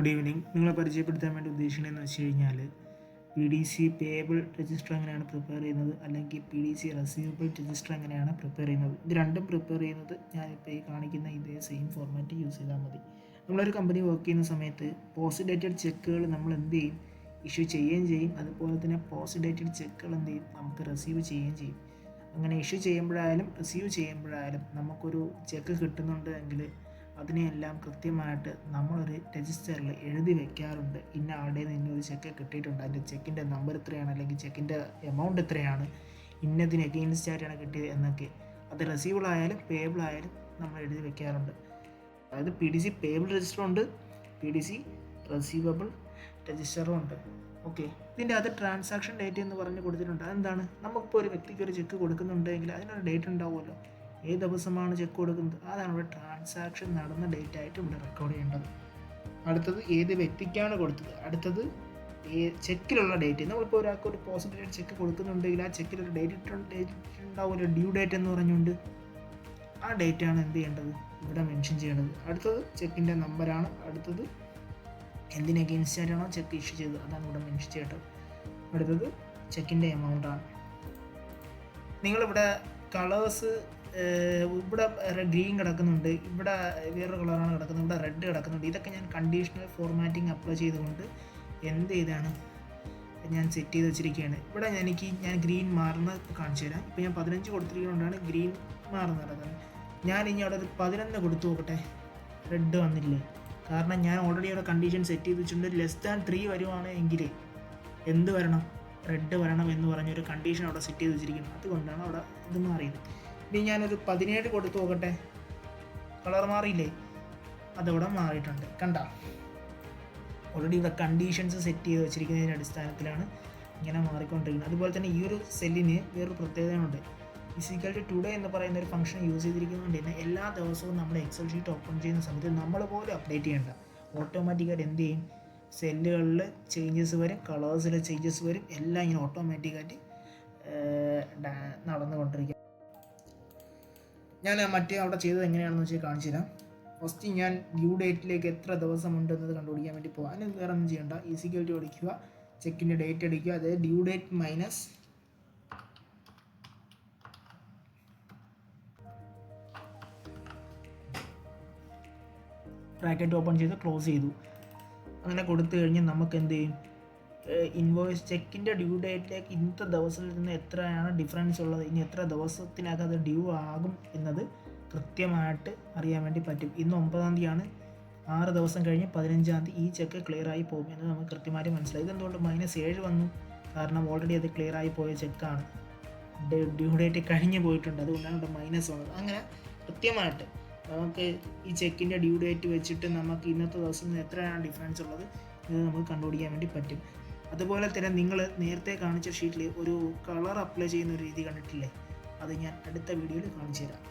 Good evening. നിങ്ങളെ പരിചയപ്പെടുത്താൻ വേണ്ടി ഉദ്ദേശിക്കുന്നതെന്ന് വെച്ച് കഴിഞ്ഞാൽ PDC പേയബിൾ രജിസ്റ്റർ എങ്ങനെയാണ് പ്രിപ്പയർ ചെയ്യുന്നത്, അല്ലെങ്കിൽ PDC റെസീവബിൾ രജിസ്റ്റർ എങ്ങനെയാണ് പ്രിപ്പയർ ചെയ്യുന്നത്. ഇത് രണ്ടും പ്രിപ്പയർ ചെയ്യുന്നത് ഞാനിപ്പോൾ ഈ കാണിക്കുന്ന ഇതേ സെയിം ഫോർമാറ്റ് യൂസ് ചെയ്താൽ മതി. നമ്മളൊരു കമ്പനി വർക്ക് ചെയ്യുന്ന സമയത്ത് പോസ്റ്റ് ഡേറ്റഡ് ചെക്കുകൾ നമ്മൾ എന്ത് ചെയ്യും, ഇഷ്യൂ ചെയ്യുകയും ചെയ്യും. അതുപോലെ തന്നെ പോസ്റ്റ് ഡേറ്റഡ് ചെക്കുകൾ എന്ത് ചെയ്യും, നമുക്ക് റിസീവ് ചെയ്യുകയും ചെയ്യും. അങ്ങനെ ഇഷ്യൂ ചെയ്യുമ്പോഴായാലും റിസീവ് ചെയ്യുമ്പോഴായാലും നമുക്കൊരു ചെക്ക് കിട്ടുന്നുണ്ട് എങ്കിൽ അതിനെയെല്ലാം കൃത്യമായിട്ട് നമ്മളൊരു രജിസ്റ്ററിൽ എഴുതി വെക്കാറുണ്ട്. ഇന്ന ആളുടെ നിന്ന് ഒരു ചെക്ക് കിട്ടിയിട്ടുണ്ട്, അതിൻ്റെ ചെക്കിൻ്റെ നമ്പർ എത്രയാണ്, അല്ലെങ്കിൽ ചെക്കിൻ്റെ എമൗണ്ട് എത്രയാണ്, ഇന്നതിന് എഗെയിൻസ്റ്റ് ആയിട്ടാണ് കിട്ടിയത് എന്നൊക്കെ. അത് റെസീവബിൾ ആയാലും പേയബിൾ ആയാലും നമ്മൾ എഴുതി വെക്കാറുണ്ട്. അതായത് PDC പേയബിൾ രജിസ്റ്ററും ഉണ്ട്, PDC റെസീവബിൾ രജിസ്റ്ററും ഉണ്ട്. ഓക്കെ, ഇതിൻ്റെ അത് ട്രാൻസാക്ഷൻ ഡേറ്റ് എന്ന് പറഞ്ഞ് കൊടുത്തിട്ടുണ്ട്. അതെന്താണ്, നമുക്കിപ്പോൾ ഒരു വ്യക്തിക്ക് ഒരു ചെക്ക് കൊടുക്കുന്നുണ്ടെങ്കിൽ അതിനൊരു ഡേറ്റ് ഉണ്ടാവുമല്ലോ. ഏത് ദിവസമാണ് ചെക്ക് കൊടുക്കുന്നത്, അതാണ് ഇവിടെ ട്രാൻസാക്ഷൻ നടന്ന ഡേറ്റ് ആയിട്ട് ഇവിടെ റെക്കോർഡ് ചെയ്യേണ്ടത്. അടുത്തത് ഏത് വ്യക്തിക്കാണ് കൊടുത്തത്, അടുത്തത് ചെക്കിലുള്ള ഡേറ്റ്. നമ്മളിപ്പോൾ ഒരാൾക്ക് ഒരു പോസിറ്റീവ് ചെക്ക് കൊടുക്കുന്നുണ്ടെങ്കിൽ ആ ചെക്കിലൊരു ഡേറ്റ് ഉണ്ടാവുമല്ലോ, ഡ്യൂ ഡേറ്റ് എന്ന് പറഞ്ഞുകൊണ്ട്. ആ ഡേറ്റാണ് എന്ത് ചെയ്യേണ്ടത്, ഇവിടെ മെൻഷൻ ചെയ്യേണ്ടത്. അടുത്തത് ചെക്കിൻ്റെ നമ്പറാണ്. അടുത്തത് എന്തിന് എഗെയിൻസ്റ്റ് ആയിട്ടാണോ ചെക്ക് ഇഷ്യൂ ചെയ്തത്, അതാണ് ഇവിടെ മെൻഷൻ ചെയ്യേണ്ടത്. അടുത്തത് ചെക്കിൻ്റെ എമൗണ്ടാണ്. നിങ്ങളിവിടെ കളേഴ്സ് ഇവിടെ ഗ്രീൻ കിടക്കുന്നുണ്ട്, ഇവിടെ വേറൊരു കളറാണ് കിടക്കുന്നത്, ഇവിടെ റെഡ് കിടക്കുന്നുണ്ട്. ഇതൊക്കെ ഞാൻ കണ്ടീഷണൽ ഫോർമാറ്റിംഗ് അപ്ലൈ ചെയ്തുകൊണ്ട് എന്ത് ചെയ്താണ് ഞാൻ സെറ്റ് ചെയ്ത് വെച്ചിരിക്കുകയാണ്. ഇവിടെ ഞാൻ ഗ്രീൻ മാറുന്നത് കാണിച്ചു തരാം. ഇപ്പോൾ ഞാൻ 15 കൊടുത്തിരിക്കുന്നതുകൊണ്ടാണ് ഗ്രീൻ മാറുന്നത് കിടക്കുന്നത്. ഞാൻ ഇനി അവിടെ ഒരു 11 കൊടുത്തു നോക്കട്ടെ, റെഡ് വന്നില്ലേ. കാരണം ഞാൻ ഓൾറെഡി അവിടെ കണ്ടീഷൻ സെറ്റ് ചെയ്ത് വെച്ചിട്ടുണ്ട്. <3 വരുവാണ് എങ്കിൽ എന്ത് വരണം, റെഡ് വരണം എന്ന് പറഞ്ഞൊരു കണ്ടീഷൻ അവിടെ സെറ്റ് ചെയ്ത് വെച്ചിരിക്കുന്നത്. അതുകൊണ്ടാണ് അവിടെ ഇത് മാറിയത്. ഇനി ഞാനൊരു 17 കൊടുത്തു നോക്കട്ടെ, കളർ മാറിയില്ലേ, അതവിടെ മാറിയിട്ടുണ്ട്. കണ്ട, ഓൾറെഡി ഇവിടെ കണ്ടീഷൻസ് സെറ്റ് ചെയ്ത് വെച്ചിരിക്കുന്നതിൻ്റെ അടിസ്ഥാനത്തിലാണ് ഇങ്ങനെ മാറിക്കൊണ്ടിരിക്കുന്നത്. അതുപോലെ തന്നെ ഈ ഒരു സെല്ലിന് വേറൊരു പ്രത്യേകതയുണ്ട്. =ടുഡേ എന്ന് പറയുന്ന ഒരു ഫംഗ്ഷൻ യൂസ് ചെയ്തിരിക്കുന്നതുകൊണ്ട് തന്നെ എല്ലാ ദിവസവും നമ്മൾ എക്സൽ ഷീറ്റ് ഓപ്പൺ ചെയ്യുന്ന സമയത്ത് നമ്മൾ പോലും അപ്ഡേറ്റ് ചെയ്യേണ്ട, ഓട്ടോമാറ്റിക്കായിട്ട് എന്ത് ചെയ്യും, സെല്ലുകളിൽ ചേഞ്ചസ് വരും, കളേഴ്സിൽ ചേഞ്ചസ് വരും, എല്ലാം ഇങ്ങനെ ഓട്ടോമാറ്റിക്കായിട്ട് നടന്നുകൊണ്ടിരിക്കും. ഞാൻ മറ്റേ അവിടെ ചെയ്തത് എങ്ങനെയാണെന്ന് വെച്ചാൽ കാണിച്ചു തരാം. ഫസ്റ്റ് ഞാൻ ഡ്യൂ ഡേറ്റിലേക്ക് എത്ര ദിവസമുണ്ടെന്നത് കണ്ടുപിടിക്കാൻ വേണ്ടി പോകാം. അതിന് വേറെ ഒന്നും ചെയ്യേണ്ട, =ടു അടിക്കുക, ചെക്കിൻ്റെ ഡേറ്റ് അടിക്കുക, അതായത് due date minus bracket open ചെയ്ത് ക്ലോസ് ചെയ്തു. അങ്ങനെ കൊടുത്തു കഴിഞ്ഞാൽ നമുക്ക് എന്ത് ചെയ്യും, ഇൻവോയ്സ് ചെക്കിൻ്റെ ഡ്യൂ ഡേറ്റിലേക്ക് ഇന്നത്തെ ദിവസത്തിൽ നിന്ന് എത്രയാണ് ഡിഫറൻസ് ഉള്ളത്, ഇനി എത്ര ദിവസത്തിനകം അത് ഡ്യൂ ആകും എന്നത് കൃത്യമായിട്ട് അറിയാൻ വേണ്ടി പറ്റും. ഇന്ന് 9-ാം തീയതിയാണ്, 6 ദിവസം കഴിഞ്ഞ് 15-ാം തീയതി ഈ ചെക്ക് ക്ലിയറായി പോകും എന്ന് നമുക്ക് കൃത്യമായിട്ട് മനസ്സിലായി. ഇതെന്തുകൊണ്ട് -7 വന്നു, കാരണം ഓൾറെഡി അത് ക്ലിയറായി പോയ ചെക്കാണ്, ഡ്യൂ ഡേറ്റ് കഴിഞ്ഞ് പോയിട്ടുണ്ട്, അതുകൊണ്ടാണ് ഇവിടെ മൈനസ് വന്നത്. അങ്ങനെ കൃത്യമായിട്ട് നമുക്ക് ഈ ചെക്കിൻ്റെ ഡ്യൂ ഡേറ്റ് വെച്ചിട്ട് നമുക്ക് ഇന്നത്തെ ദിവസം എത്രയാണ് ഡിഫറൻസ് ഉള്ളത് ഇത് നമുക്ക് കണ്ടുപിടിക്കാൻ വേണ്ടി പറ്റും. അതുപോലെ തന്നെ നിങ്ങൾ നേരത്തെ കാണിച്ച ഷീറ്റിൽ ഒരു കളർ അപ്ലൈ ചെയ്യുന്ന ഒരു രീതി കണ്ടിട്ടില്ലേ, അത് ഞാൻ അടുത്ത വീഡിയോയിൽ കാണിച്ചു തരാം.